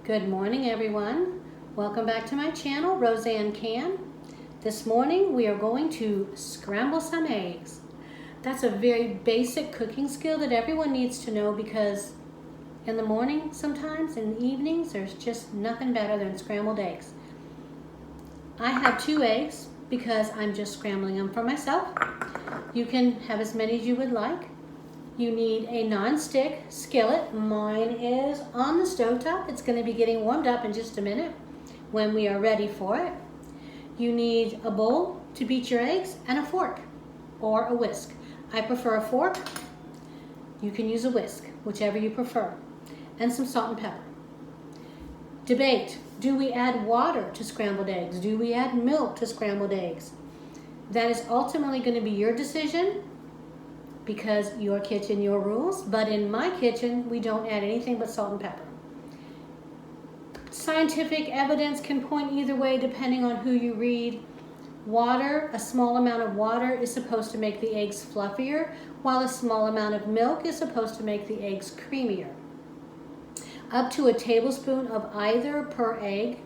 Good morning, everyone. Welcome back to my channel, Roseanne Can. This morning we are going to scramble some eggs. That's a very basic cooking skill that everyone needs to know because in the morning sometimes, in the evenings, there's just nothing better than scrambled eggs. I have 2 eggs because I'm just scrambling them for myself. You can have as many as you would like. You need a non-stick skillet. Mine is on the stovetop. It's going to be getting warmed up in just a minute when we are ready for it. You need a bowl to beat your eggs and a fork or a whisk. I prefer a fork. You can use a whisk, whichever you prefer. And some salt and pepper. Debate, do we add water to scrambled eggs? Do we add milk to scrambled eggs? That is ultimately going to be your decision, because your kitchen, your rules. But in my kitchen, we don't add anything but salt and pepper. Scientific evidence can point either way depending on who you read. Water, a small amount of water is supposed to make the eggs fluffier, while a small amount of milk is supposed to make the eggs creamier. Up to a tablespoon of either per egg.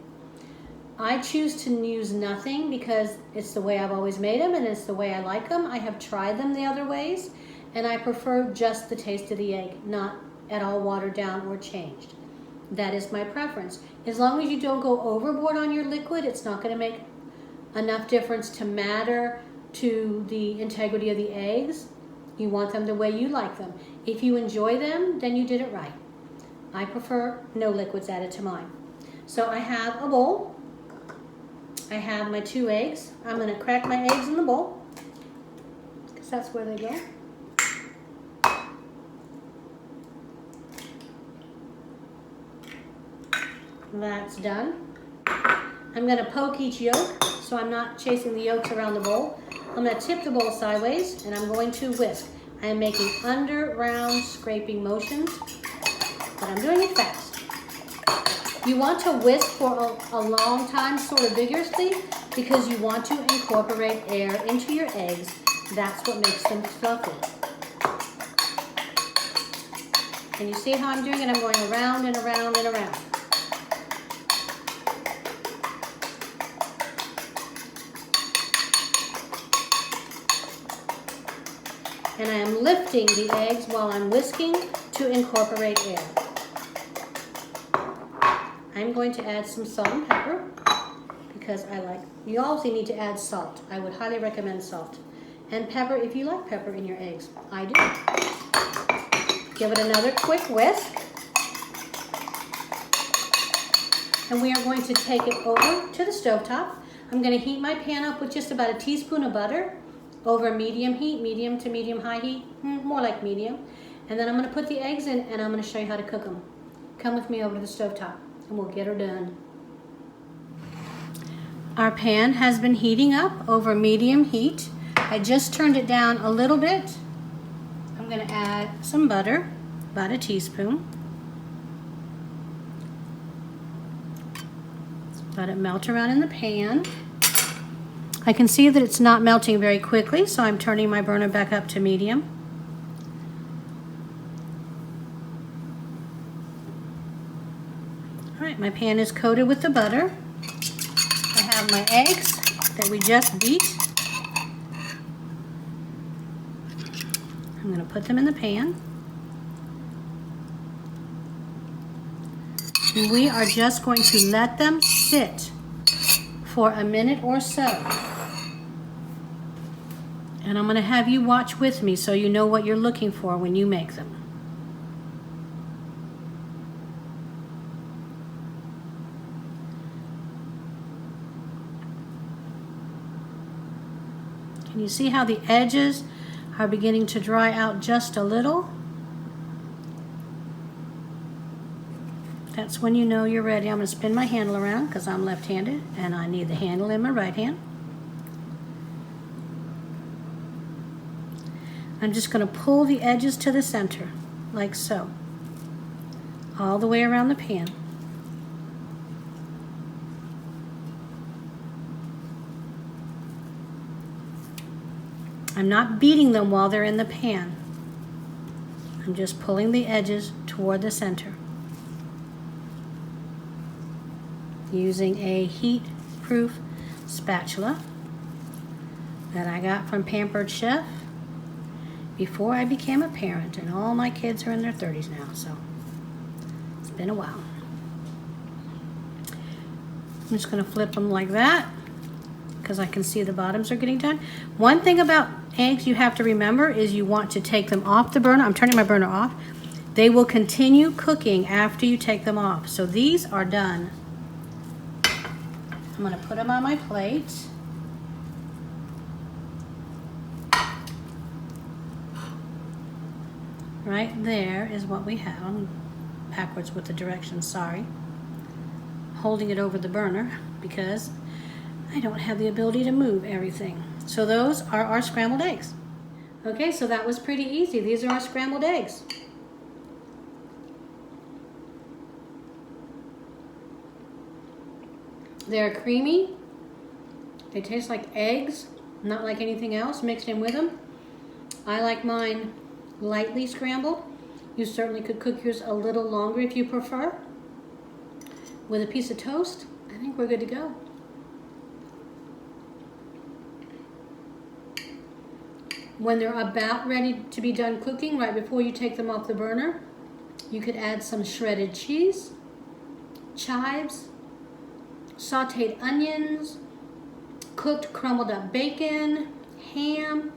I choose to use nothing because it's the way I've always made them and it's the way I like them. I have tried them the other ways and I prefer just the taste of the egg, not at all watered down or changed. That is my preference. As long as you don't go overboard on your liquid, it's not going to make enough difference to matter to the integrity of the eggs. You want them the way you like them. If you enjoy them, then you did it right. I prefer no liquids added to mine. So I have a bowl. I have my 2 eggs. I'm going to crack my eggs in the bowl because that's where they go. That's done. I'm going to poke each yolk so I'm not chasing the yolks around the bowl. I'm going to tip the bowl sideways and I'm going to whisk. I am making under-round scraping motions, but I'm doing it fast. You want to whisk for a long time, sort of vigorously, because you want to incorporate air into your eggs. That's what makes them fluffy. Can you see how I'm doing it? I'm going around and around and around. And I am lifting the eggs while I'm whisking to incorporate air. I'm going to add some salt and pepper because you also need to add salt. I would highly recommend salt. And pepper if you like pepper in your eggs. I do. Give it another quick whisk. And we are going to take it over to the stovetop. I'm going to heat my pan up with just about a teaspoon of butter over medium heat, medium to medium high heat, more like medium. And then I'm going to put the eggs in and I'm going to show you how to cook them. Come with me over to the stovetop and we'll get her done. Our pan has been heating up over medium heat. I just turned it down a little bit. I'm going to add some butter, about a teaspoon. Let it melt around in the pan. I can see that it's not melting very quickly, so I'm turning my burner back up to medium. All right, my pan is coated with the butter. I have my eggs that we just beat. I'm going to put them in the pan. And we are just going to let them sit for a minute or so. And I'm going to have you watch with me so you know what you're looking for when you make them. Can you see how the edges are beginning to dry out just a little? That's when you know you're ready. I'm going to spin my handle around because I'm left-handed and I need the handle in my right hand. I'm just going to pull the edges to the center, like so, all the way around the pan. I'm not beating them while they're in the pan. I'm just pulling the edges toward the center. using a heat-proof spatula that I got from Pampered Chef before I became a parent, and all my kids are in their 30s now, so it's been a while. I'm just going to flip them like that because I can see the bottoms are getting done. One thing about eggs you have to remember is you want to take them off the burner. I'm turning my burner off. They will continue cooking after you take them off. So these are done. I'm going to put them on my plate. Right there is what we have. I'm backwards with the directions, sorry. Holding it over the burner because I don't have the ability to move everything. So those are our scrambled eggs. Okay, so that was pretty easy. These are our scrambled eggs. They're creamy. They taste like eggs, not like anything else mixed in with them. I like mine lightly scrambled. You certainly could cook yours a little longer if you prefer. With a piece of toast, I think we're good to go. When they're about ready to be done cooking, right before you take them off the burner, you could add some shredded cheese, chives, sauteed onions, cooked crumbled up bacon, ham,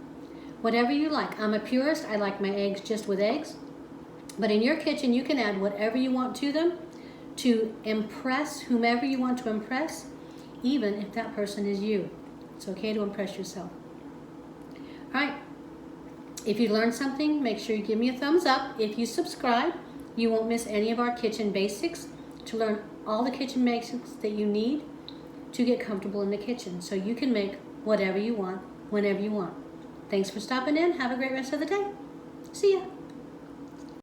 whatever you like. I'm a purist. I like my eggs just with eggs. But in your kitchen, you can add whatever you want to them to impress whomever you want to impress, even if that person is you. It's okay to impress yourself. All right. If you learned something, make sure you give me a thumbs up. If you subscribe, you won't miss any of our kitchen basics to learn all the kitchen basics that you need to get comfortable in the kitchen so you can make whatever you want, whenever you want. Thanks for stopping in. Have a great rest of the day. See ya.